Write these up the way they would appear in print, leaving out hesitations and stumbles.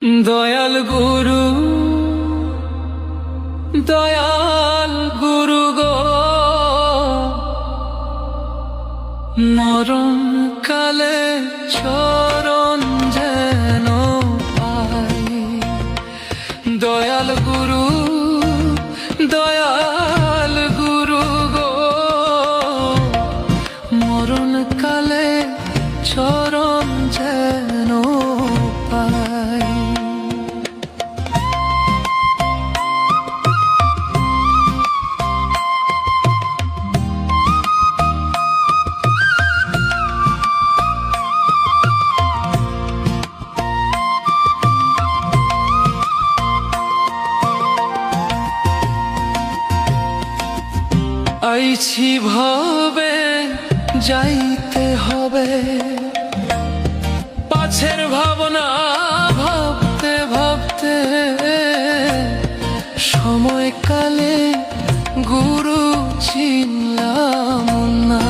দয়াল গুরু দয়াল গুরু গো মরণ কালে চরণ যেন পাই। দয়াল গুরু গো মরণ কালে চরণ যেন পাই। আইছি ভবে যাইতে হবে, পাছের ভাবনা ভাবতে ভাবতে সময়কালে গুরু চিনলাম না।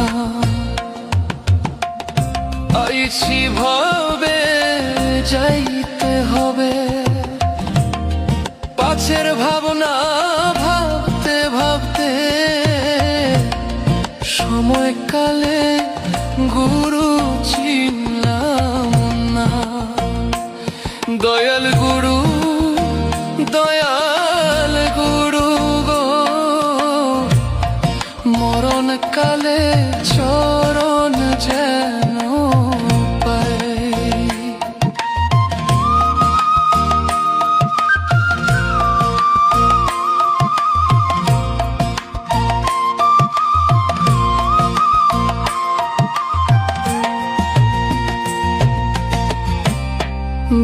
আইছি ভবে যাইতে হবে, পাছের ভাবনা ভাবতে ভাবতে সময়কালে গুরু চিনলাম না। দয়াল গুরু গো মরণ কালে চরণ যেন পাই।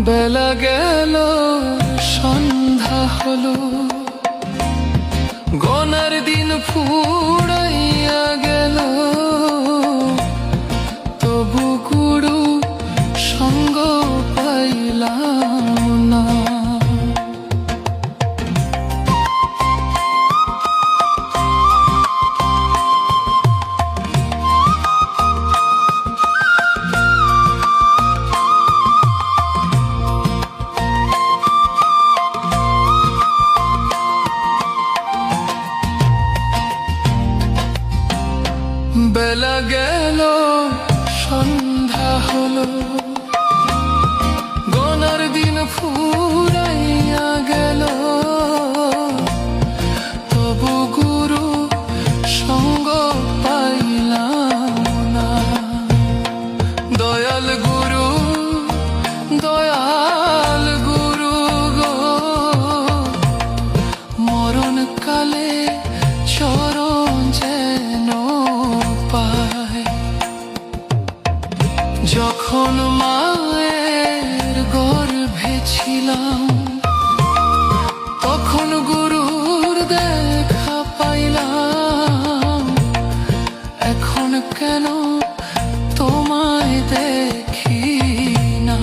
বেলা গেল সন্ধ্যা হলো, গনার দিন ফুরাইয়া গেল, তবু গুরু সঙ্গ পাইলাম না। বেলা গেল সন্ধ্যা হলো, গনার দিন ফুরাইয়া গেল, তবু গুরু সঙ্গ পাইলাম না। দয়াল গুরু গো মরণ কালে চরণ যেন পাই। যখন মায়ের গর্ভে ছিলাম, তখন গুরুর দেখা পাইলাম, এখন কেন তোমায় দেখি না।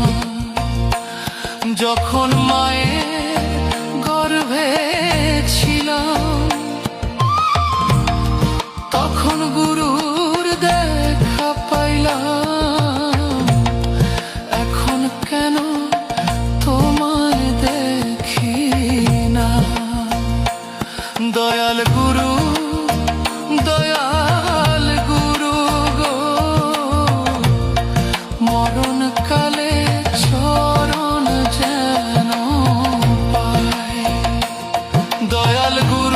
যখন মায়ের গর্ভে ছিলাম, তখন গুরুর দেখা পাইলাম, এখন কেন তোমায় দেখি না। দয়াল গুরু গো মরণ কালে চরণ যেন পাই। দয়াল গুরু